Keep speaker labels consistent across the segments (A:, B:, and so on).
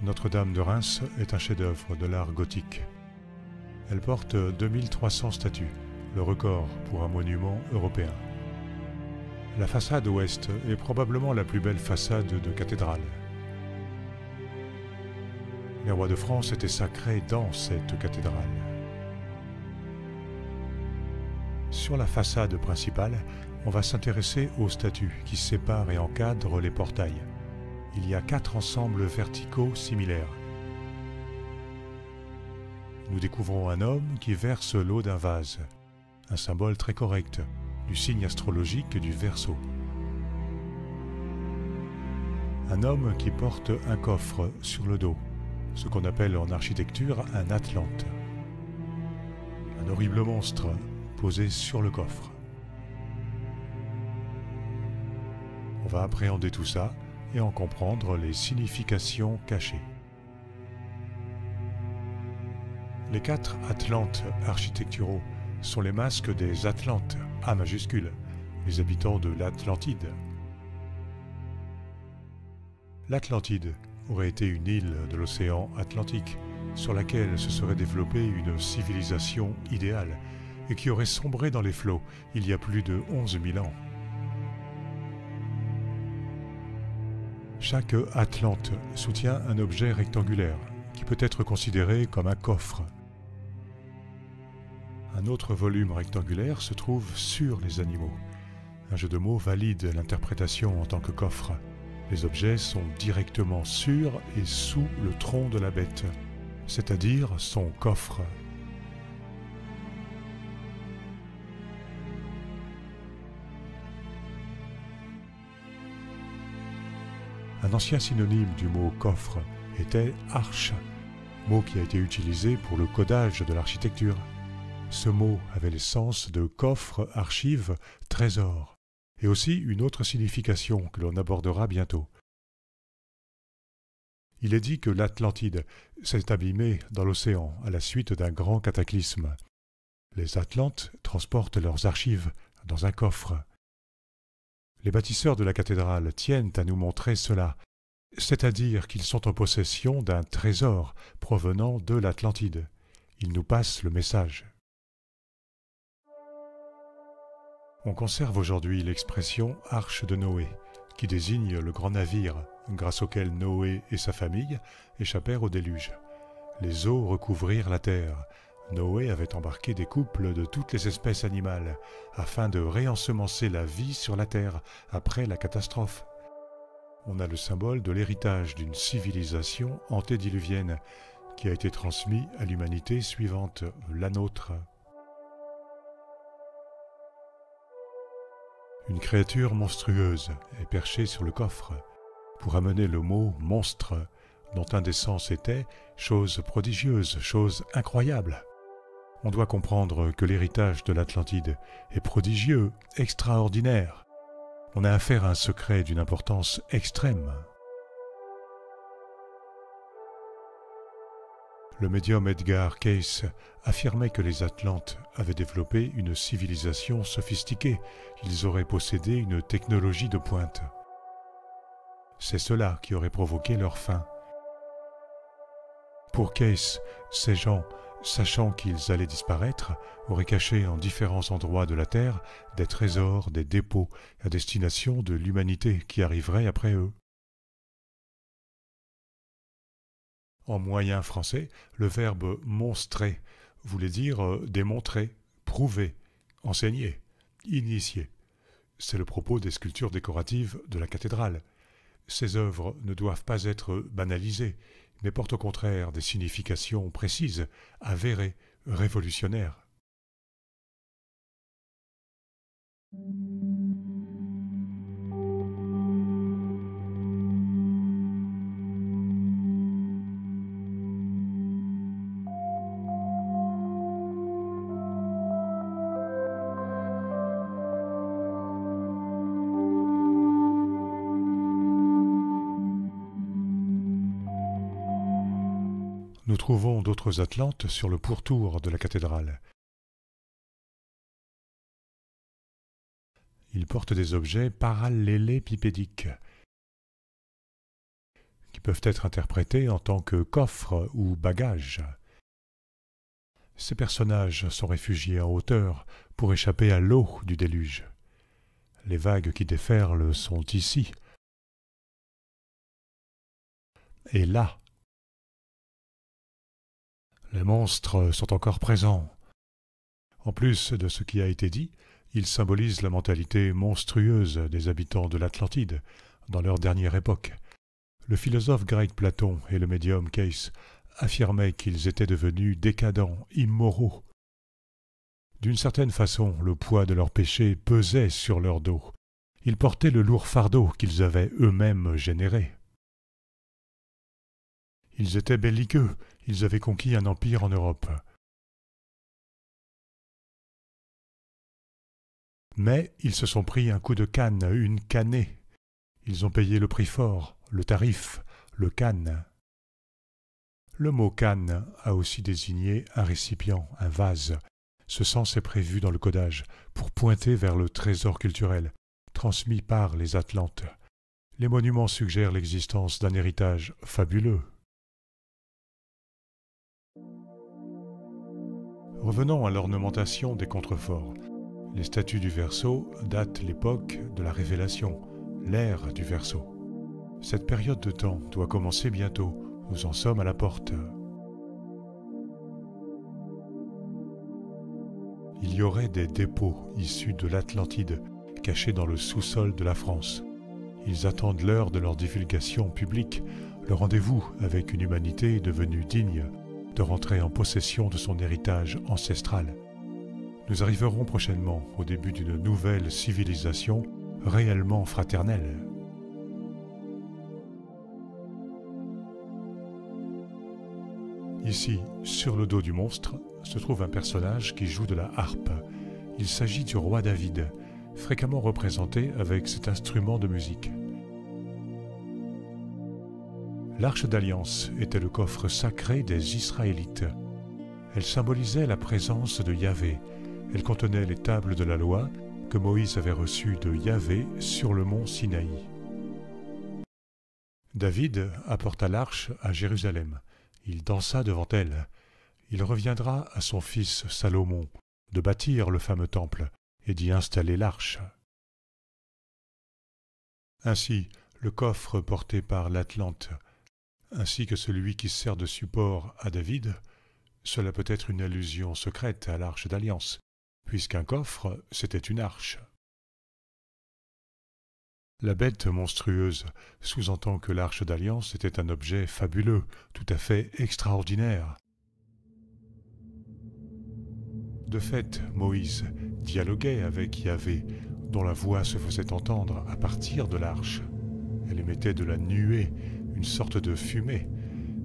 A: Notre-Dame de Reims est un chef-d'œuvre de l'art gothique. Elle porte 2300 statues, le record pour un monument européen. La façade ouest est probablement la plus belle façade de cathédrale. Les rois de France étaient sacrés dans cette cathédrale. Sur la façade principale, on va s'intéresser aux statues qui séparent et encadrent les portails. Il y a 4 ensembles verticaux similaires. Nous découvrons un homme qui verse l'eau d'un vase, un symbole très correct du signe astrologique du Verseau. Un homme qui porte un coffre sur le dos, ce qu'on appelle en architecture un atlante. Un horrible monstre posé sur le coffre. On va appréhender tout ça et en comprendre les significations cachées. Les 4 atlantes architecturaux sont les masques des Atlantes, A majuscule, les habitants de l'Atlantide. L'Atlantide aurait été une île de l'océan Atlantique sur laquelle se serait développée une civilisation idéale et qui aurait sombré dans les flots il y a plus de 11 000 ans. Chaque Atlante soutient un objet rectangulaire qui peut être considéré comme un coffre. Un autre volume rectangulaire se trouve sur les animaux. Un jeu de mots valide l'interprétation en tant que coffre. Les objets sont directement sur et sous le tronc de la bête, c'est-à-dire son coffre. Un ancien synonyme du mot coffre était arche, mot qui a été utilisé pour le codage de l'architecture. Ce mot avait le sens de coffre, archive, trésor, et aussi une autre signification que l'on abordera bientôt. Il est dit que l'Atlantide s'est abîmée dans l'océan à la suite d'un grand cataclysme. Les Atlantes transportent leurs archives dans un coffre. Les bâtisseurs de la cathédrale tiennent à nous montrer cela, c'est-à-dire qu'ils sont en possession d'un trésor provenant de l'Atlantide. Ils nous passent le message. On conserve aujourd'hui l'expression « arche de Noé », qui désigne le grand navire grâce auquel Noé et sa famille échappèrent au déluge. Les eaux recouvrirent la terre. Noé avait embarqué des couples de toutes les espèces animales afin de réensemencer la vie sur la terre après la catastrophe. On a le symbole de l'héritage d'une civilisation antédiluvienne qui a été transmis à l'humanité suivante, la nôtre. Une créature monstrueuse est perchée sur le coffre pour amener le mot « monstre » dont un des sens était « chose prodigieuse, chose incroyable ». On doit comprendre que l'héritage de l'Atlantide est prodigieux, extraordinaire. On a affaire à un secret d'une importance extrême. Le médium Edgar Cayce affirmait que les Atlantes avaient développé une civilisation sophistiquée. Ils auraient possédé une technologie de pointe. C'est cela qui aurait provoqué leur fin. Pour Cayce, ces gens, sachant qu'ils allaient disparaître, auraient caché en différents endroits de la Terre des trésors, des dépôts à destination de l'humanité qui arriverait après eux. En moyen français, le verbe « monstrer » voulait dire démontrer, prouver, enseigner, initier. C'est le propos des sculptures décoratives de la cathédrale. Ces œuvres ne doivent pas être banalisées, mais portent au contraire des significations précises, avérées, révolutionnaires. Nous trouvons d'autres Atlantes sur le pourtour de la cathédrale. Ils portent des objets parallélépipédiques, qui peuvent être interprétés en tant que coffre ou bagage. Ces personnages sont réfugiés en hauteur pour échapper à l'eau du déluge. Les vagues qui déferlent sont ici et là. Les monstres sont encore présents. En plus de ce qui a été dit, ils symbolisent la mentalité monstrueuse des habitants de l'Atlantide dans leur dernière époque. Le philosophe grec Platon et le médium Case affirmaient qu'ils étaient devenus décadents, immoraux. D'une certaine façon, le poids de leurs péchés pesait sur leur dos. Ils portaient le lourd fardeau qu'ils avaient eux-mêmes généré. Ils étaient belliqueux, ils avaient conquis un empire en Europe. Mais ils se sont pris un coup de canne, une cannée. Ils ont payé le prix fort, le tarif, le canne. Le mot canne a aussi désigné un récipient, un vase. Ce sens est prévu dans le codage pour pointer vers le trésor culturel transmis par les Atlantes. Les monuments suggèrent l'existence d'un héritage fabuleux. Revenons à l'ornementation des contreforts. Les statues du Verseau datent l'époque de la Révélation, l'ère du Verseau. Cette période de temps doit commencer bientôt, nous en sommes à la porte. Il y aurait des dépôts issus de l'Atlantide, cachés dans le sous-sol de la France. Ils attendent l'heure de leur divulgation publique, le rendez-vous avec une humanité devenue digne de rentrer en possession de son héritage ancestral. Nous arriverons prochainement au début d'une nouvelle civilisation réellement fraternelle. Ici, sur le dos du monstre, se trouve un personnage qui joue de la harpe. Il s'agit du roi David, fréquemment représenté avec cet instrument de musique. L'Arche d'Alliance était le coffre sacré des Israélites. Elle symbolisait la présence de Yahvé. Elle contenait les tables de la loi que Moïse avait reçues de Yahvé sur le mont Sinaï. David apporta l'arche à Jérusalem. Il dansa devant elle. Il reviendra à son fils Salomon de bâtir le fameux temple et d'y installer l'arche. Ainsi, le coffre porté par l'Atlante, ainsi que celui qui sert de support à David, cela peut être une allusion secrète à l'Arche d'Alliance, puisqu'un coffre, c'était une arche. La bête monstrueuse sous-entend que l'Arche d'Alliance était un objet fabuleux, tout à fait extraordinaire. De fait, Moïse dialoguait avec Yahvé, dont la voix se faisait entendre à partir de l'arche. Elle émettait de la nuée, une sorte de fumée.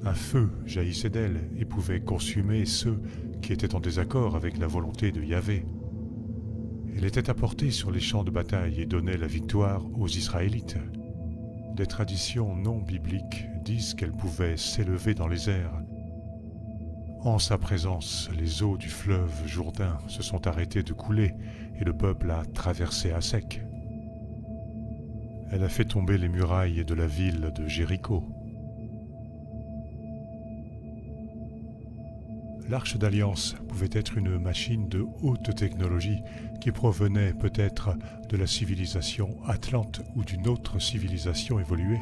A: Un feu jaillissait d'elle et pouvait consumer ceux qui étaient en désaccord avec la volonté de Yahvé. Elle était apportée sur les champs de bataille et donnait la victoire aux Israélites. Des traditions non bibliques disent qu'elle pouvait s'élever dans les airs. En sa présence, les eaux du fleuve Jourdain se sont arrêtées de couler et le peuple a traversé à sec. Elle a fait tomber les murailles de la ville de Jéricho. L'Arche d'Alliance pouvait être une machine de haute technologie qui provenait peut-être de la civilisation atlante ou d'une autre civilisation évoluée.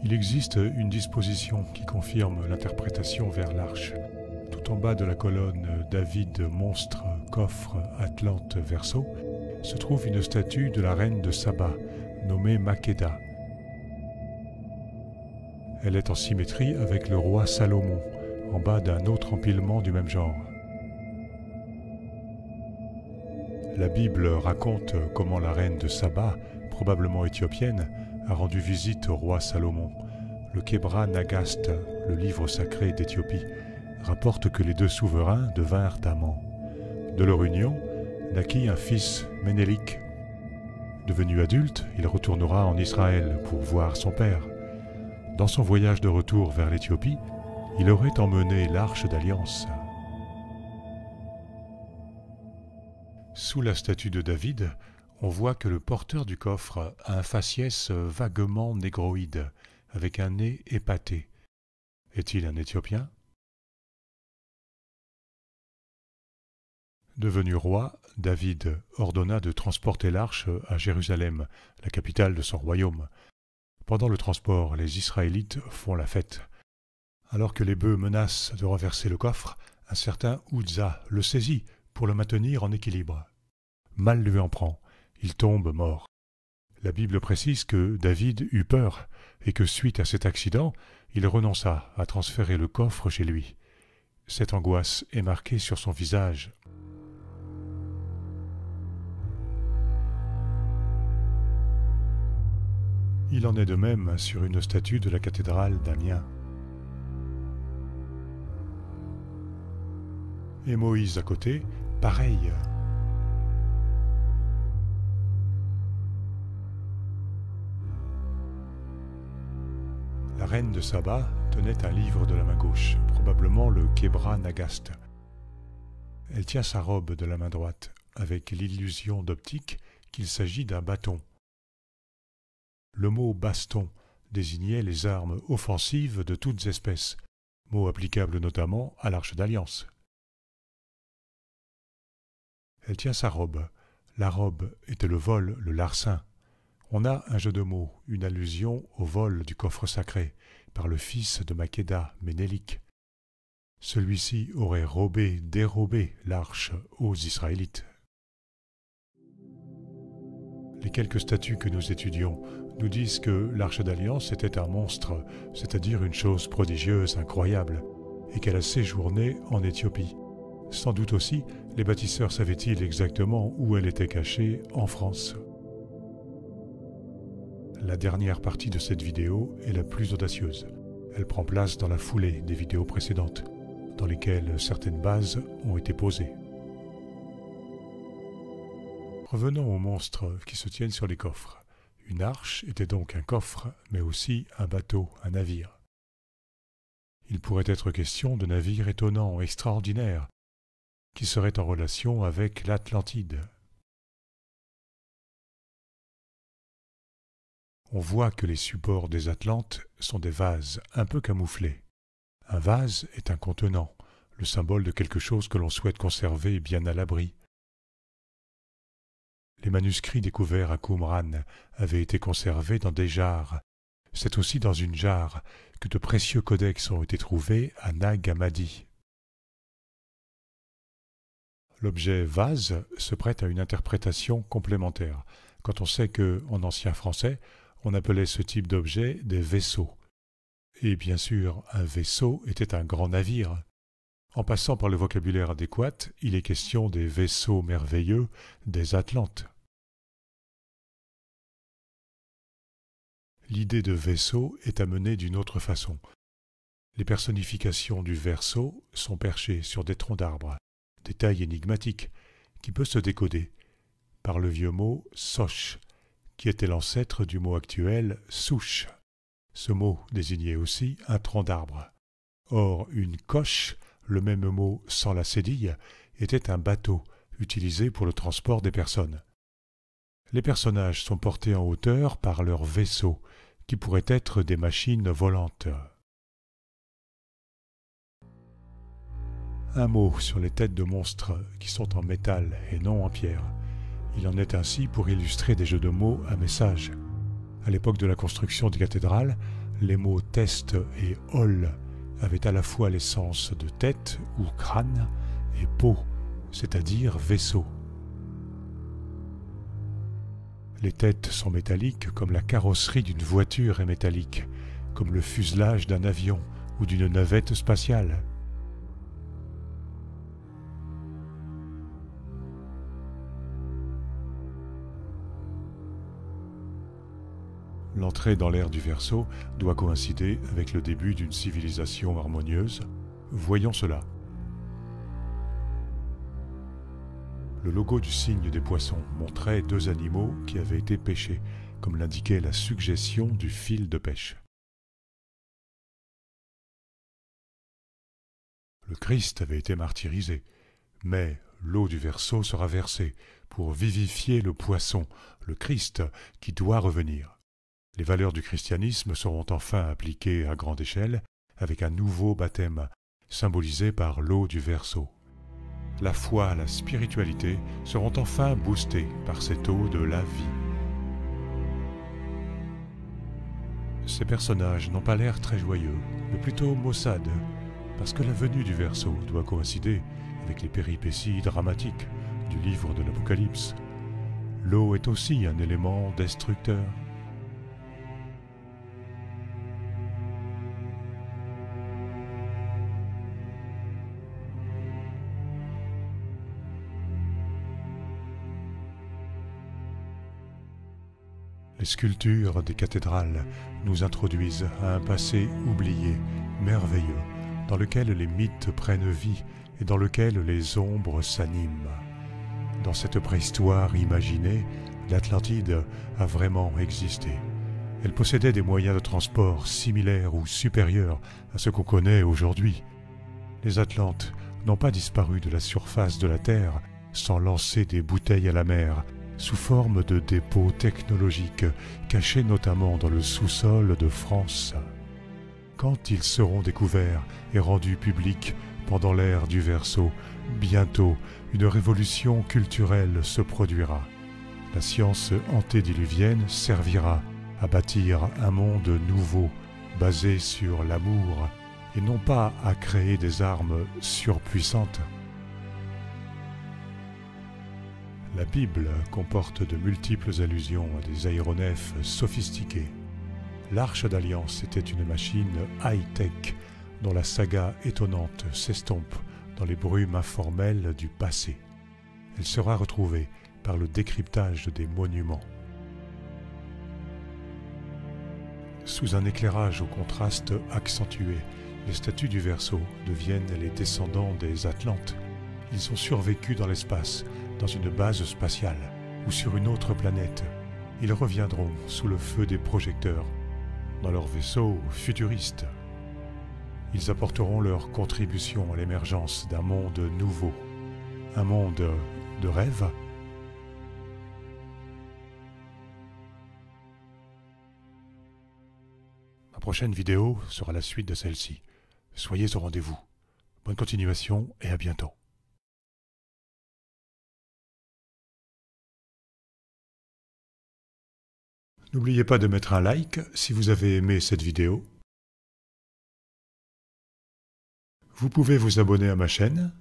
A: Il existe une disposition qui confirme l'interprétation vers l'arche. Tout en bas de la colonne David, monstre, coffre, Atlante, Verseau, se trouve une statue de la reine de Saba, nommée Makeda. Elle est en symétrie avec le roi Salomon, en bas d'un autre empilement du même genre. La Bible raconte comment la reine de Saba, probablement éthiopienne, a rendu visite au roi Salomon. Le Kebra Nagast, le livre sacré d'Éthiopie, rapporte que les deux souverains devinrent amants. De leur union naquit un fils, Ménélik. Devenu adulte, il retournera en Israël pour voir son père. Dans son voyage de retour vers l'Éthiopie, il aurait emmené l'arche d'alliance. Sous la statue de David, on voit que le porteur du coffre a un faciès vaguement négroïde, avec un nez épaté. Est-il un Éthiopien? Devenu roi, David ordonna de transporter l'arche à Jérusalem, la capitale de son royaume. Pendant le transport, les Israélites font la fête. Alors que les bœufs menacent de renverser le coffre, un certain Uza le saisit pour le maintenir en équilibre. Mal lui en prend, il tombe mort. La Bible précise que David eut peur et que suite à cet accident, il renonça à transférer le coffre chez lui. Cette angoisse est marquée sur son visage. Il en est de même sur une statue de la cathédrale d'Amiens. Et Moïse à côté, pareil. La reine de Saba tenait un livre de la main gauche, probablement le Kebra Nagast. Elle tient sa robe de la main droite, avec l'illusion d'optique qu'il s'agit d'un bâton. Le mot « baston » désignait les armes offensives de toutes espèces, mot applicable notamment à l'Arche d'Alliance. Elle tient sa robe. La robe était le vol, le larcin. On a un jeu de mots, une allusion au vol du coffre sacré par le fils de Maqueda, Ménélik. Celui-ci aurait dérobé l'arche aux Israélites. Les quelques statues que nous étudions nous disent que l'Arche d'Alliance était un monstre, c'est-à-dire une chose prodigieuse, incroyable, et qu'elle a séjourné en Éthiopie. Sans doute aussi, les bâtisseurs savaient-ils exactement où elle était cachée en France. La dernière partie de cette vidéo est la plus audacieuse. Elle prend place dans la foulée des vidéos précédentes, dans lesquelles certaines bases ont été posées. Revenons aux monstres qui se tiennent sur les coffres. Une arche était donc un coffre, mais aussi un bateau, un navire. Il pourrait être question de navires étonnants, extraordinaires, qui seraient en relation avec l'Atlantide. On voit que les supports des Atlantes sont des vases un peu camouflés. Un vase est un contenant, le symbole de quelque chose que l'on souhaite conserver bien à l'abri. Les manuscrits découverts à Qumran avaient été conservés dans des jarres. C'est aussi dans une jarre que de précieux codex ont été trouvés à Nag Hammadi. L'objet vase se prête à une interprétation complémentaire, quand on sait qu'en ancien français, on appelait ce type d'objet des vaisseaux. Et bien sûr, un vaisseau était un grand navire. En passant par le vocabulaire adéquat, il est question des vaisseaux merveilleux des Atlantes. L'idée de vaisseau est amenée d'une autre façon. Les personnifications du verseau sont perchées sur des troncs d'arbres, détail énigmatique qui peut se décoder par le vieux mot « soche », qui était l'ancêtre du mot actuel « souche ». Ce mot désignait aussi un tronc d'arbre. Or, une coche, le même mot sans la cédille, était un bateau utilisé pour le transport des personnes. Les personnages sont portés en hauteur par leurs vaisseaux, qui pourraient être des machines volantes. Un mot sur les têtes de monstres qui sont en métal et non en pierre. Il en est ainsi pour illustrer des jeux de mots à message. À l'époque de la construction des cathédrales, les mots « test » et « hol » avaient à la fois les sens de tête ou crâne et peau, c'est-à-dire vaisseau. Les têtes sont métalliques comme la carrosserie d'une voiture est métallique, comme le fuselage d'un avion ou d'une navette spatiale. L'entrée dans l'ère du Verseau doit coïncider avec le début d'une civilisation harmonieuse. Voyons cela. Le logo du signe des poissons montrait deux animaux qui avaient été pêchés, comme l'indiquait la suggestion du fil de pêche. Le Christ avait été martyrisé, mais l'eau du verseau sera versée pour vivifier le poisson, le Christ, qui doit revenir. Les valeurs du christianisme seront enfin appliquées à grande échelle avec un nouveau baptême, symbolisé par l'eau du verseau. La foi, la spiritualité seront enfin boostées par cette eau de la vie. Ces personnages n'ont pas l'air très joyeux, mais plutôt maussades, parce que la venue du verseau doit coïncider avec les péripéties dramatiques du livre de l'Apocalypse. L'eau est aussi un élément destructeur. Les sculptures des cathédrales nous introduisent à un passé oublié, merveilleux, dans lequel les mythes prennent vie et dans lequel les ombres s'animent. Dans cette préhistoire imaginée, l'Atlantide a vraiment existé. Elle possédait des moyens de transport similaires ou supérieurs à ce qu'on connaît aujourd'hui. Les Atlantes n'ont pas disparu de la surface de la Terre sans lancer des bouteilles à la mer, sous forme de dépôts technologiques cachés notamment dans le sous-sol de France. Quand ils seront découverts et rendus publics pendant l'ère du Verseau, bientôt une révolution culturelle se produira. La science antédiluvienne servira à bâtir un monde nouveau, basé sur l'amour, et non pas à créer des armes surpuissantes. La Bible comporte de multiples allusions à des aéronefs sophistiqués. L'Arche d'Alliance était une machine high-tech dont la saga étonnante s'estompe dans les brumes informelles du passé. Elle sera retrouvée par le décryptage des monuments. Sous un éclairage au contraste accentué, les statues du Verseau deviennent les descendants des Atlantes. Ils ont survécu dans l'espace, dans une base spatiale ou sur une autre planète. Ils reviendront sous le feu des projecteurs, dans leur vaisseau futuriste. Ils apporteront leur contribution à l'émergence d'un monde nouveau, un monde de rêve. Ma prochaine vidéo sera la suite de celle-ci. Soyez au rendez-vous. Bonne continuation et à bientôt. N'oubliez pas de mettre un like si vous avez aimé cette vidéo. Vous pouvez vous abonner à ma chaîne